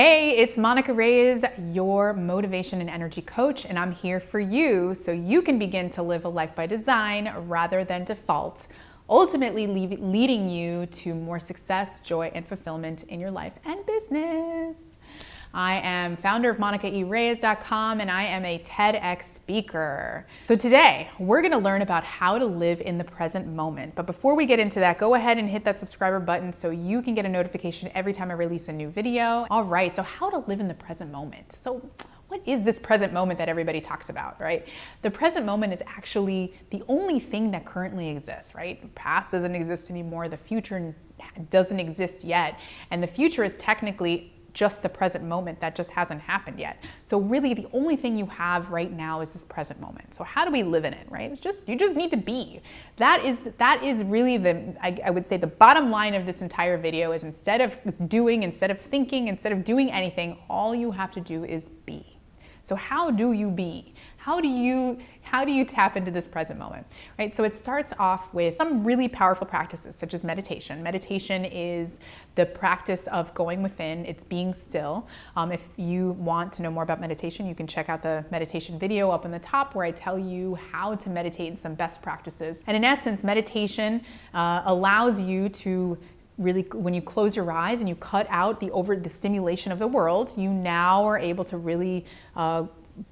Hey, it's Monica Reyes, your motivation and energy coach, and I'm here for you so you can begin to live a life by design rather than default, ultimately leading you to more success, joy, and fulfillment in your life and business. I am founder of MonicaEReyes.com and I am a TEDx speaker. So today we're going to learn about how to live in the present moment. But before we get into that, go ahead and hit that subscriber button so you can get a notification every time I release a new video. All right, so how to live in the present moment. So what is this present moment that everybody talks about, right? The present moment is actually the only thing that currently exists, right? The past doesn't exist anymore. The future doesn't exist yet. And the future is technically just the present moment that just hasn't happened yet. So really the only thing you have right now is this present moment. So how do we live in it, right? You just need to be. That is really I would say the bottom line of this entire video is instead of thinking, instead of doing anything, all you have to do is be. So how do you be? How do you tap into this present moment, right? So it starts off with some really powerful practices such as meditation. Meditation is the practice of going within, it's being still. If you want to know more about meditation, you can check out the meditation video up on the top where I tell you how to meditate and some best practices. And in essence, meditation allows you to really, when you close your eyes and you cut out the stimulation of the world, you now are able to really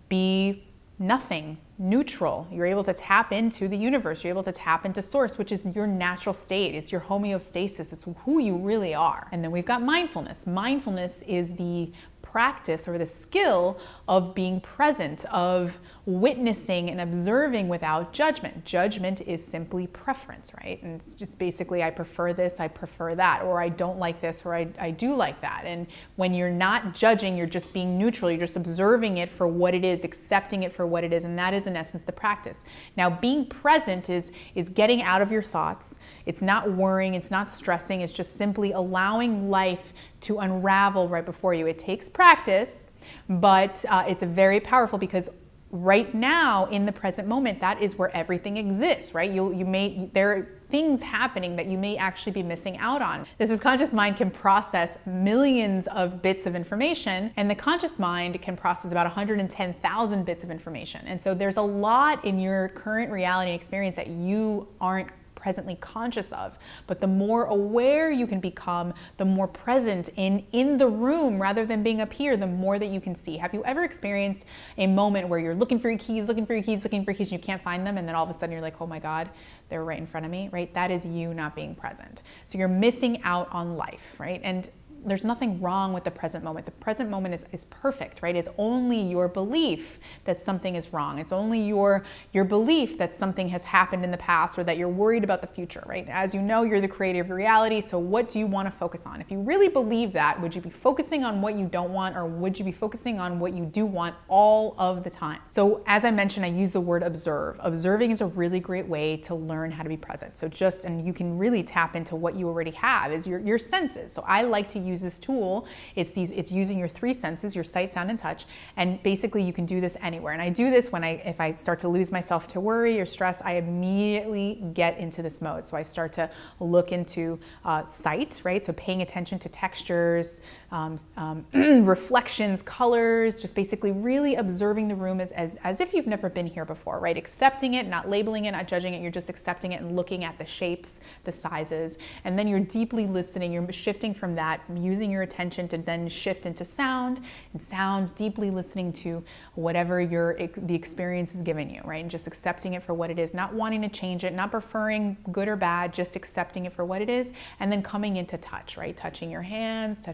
be nothing, neutral. You're able to tap into the universe. You're able to tap into source, which is your natural state. It's your homeostasis. It's who you really are. And then we've got mindfulness. Mindfulness is the practice or the skill of being present, of witnessing and observing without judgment. Judgment is simply preference, right? And it's just basically, I prefer this, I prefer that, or I don't like this, or I do like that. And when you're not judging, you're just being neutral. You're just observing it for what it is, accepting it for what it is. And that is in essence the practice. Now, being present is getting out of your thoughts. It's not worrying, it's not stressing. It's just simply allowing life to unravel right before you. It takes practice, but it's very powerful because right now in the present moment, that is where everything exists, right? There are things happening that you may actually be missing out on. The subconscious mind can process millions of bits of information, and the conscious mind can process about 110,000 bits of information. And so there's a lot in your current reality and experience that you aren't presently conscious of. But the more aware you can become, the more present in the room rather than being up here, the more that you can see. Have you ever experienced a moment where you're looking for your keys, and you can't find them, and then all of a sudden you're like, oh my God, they're right in front of me, right? That is you not being present. So you're missing out on life, right? And there's nothing wrong with the present moment. The present moment is perfect, right? It's only your belief that something is wrong. It's only your belief that something has happened in the past or that you're worried about the future, right? As you know, you're the creator of your reality, so what do you want to focus on? If you really believe that, would you be focusing on what you don't want, or would you be focusing on what you do want all of the time? So as I mentioned, I use the word observe. Observing is a really great way to learn how to be present. So and you can really tap into what you already have is your senses. So I like to use this tool. It's using your three senses, your sight, sound, and touch. And basically you can do this anywhere. And I do this if I start to lose myself to worry or stress, I immediately get into this mode. So I start to look into sight, right? So paying attention to textures, reflections, colors, just basically really observing the room as if you've never been here before, right? Accepting it, not labeling it, not judging it. You're just accepting it and looking at the shapes, the sizes, and then you're deeply listening. You're shifting from that, using your attention to then shift into sound, and sound, deeply listening to whatever the experience is giving you, right? And just accepting it for what it is, not wanting to change it, not preferring good or bad, just accepting it for what it is, and then coming into touch, right? Touching your hands,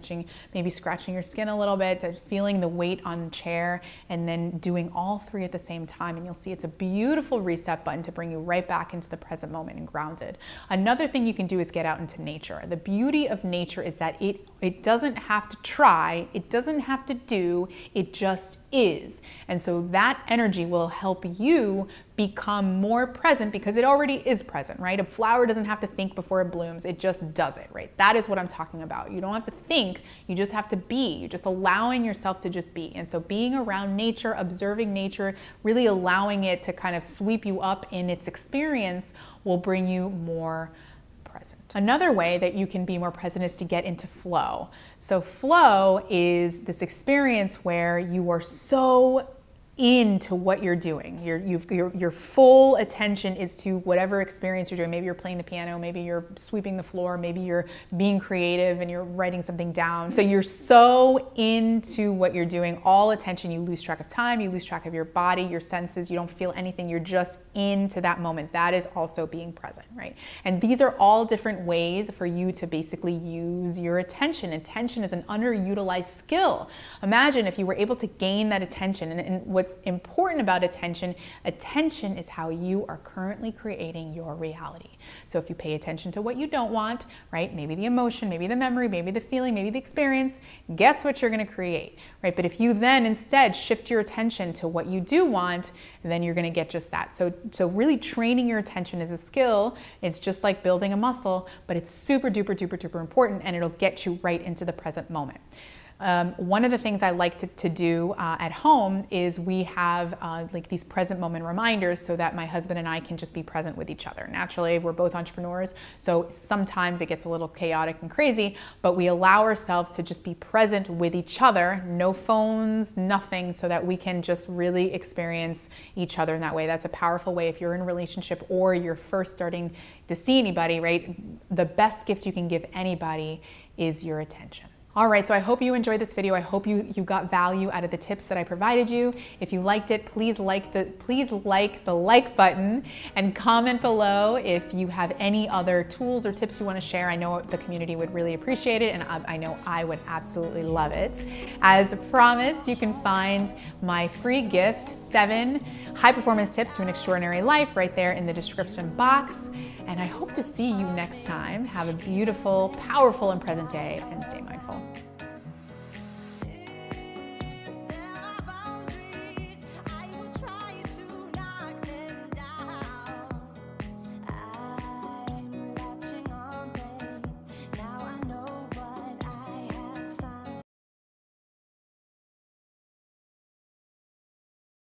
maybe scratching your skin a little bit, feeling the weight on the chair, and then doing all three at the same time. And you'll see it's a beautiful reset button to bring you right back into the present moment and grounded. Another thing you can do is get out into nature. The beauty of nature is that it doesn't have to try, it doesn't have to do, it just is. And so that energy will help you become more present because it already is present, right? A flower doesn't have to think before it blooms, it just does it, right? That is what I'm talking about. You don't have to think, you just have to be. You're just allowing yourself to just be. And so being around nature, observing nature, really allowing it to kind of sweep you up in its experience will bring you more present. Another way that you can be more present is to get into flow. So flow is this experience where you are so into what you're doing. Your full attention is to whatever experience you're doing. Maybe you're playing the piano, maybe you're sweeping the floor, maybe you're being creative and you're writing something down. So you're so into what you're doing, all attention, you lose track of time, you lose track of your body, your senses, you don't feel anything, you're just into that moment. That is also being present, right? And these are all different ways for you to basically use your attention. Attention is an underutilized skill. Imagine if you were able to gain that attention, and what's important about attention is how you are currently creating your reality. So if you pay attention to what you don't want, right? Maybe the emotion, maybe the memory, maybe the feeling, maybe the experience, guess what you're going to create, right? But if you then instead shift your attention to what you do want, then you're going to get just that. So really training your attention is a skill. It's just like building a muscle, but it's super duper duper duper important, and it'll get you right into the present moment. One of the things I like to do at home is we have like these present moment reminders so that my husband and I can just be present with each other. Naturally, we're both entrepreneurs, so sometimes it gets a little chaotic and crazy, but we allow ourselves to just be present with each other, no phones, nothing, so that we can just really experience each other in that way. That's a powerful way if you're in a relationship or you're first starting to see anybody, right? The best gift you can give anybody is your attention. All right, so I hope you enjoyed this video. I hope you got value out of the tips that I provided you. If you liked it, please like the like button and comment below if you have any other tools or tips you want to share. I know the community would really appreciate it, and I know I would absolutely love it. As promised, you can find my free gift, 7 high-performance tips to an extraordinary life, right there in the description box. And I hope to see you next time. Have a beautiful, powerful, and present day, and stay mindful.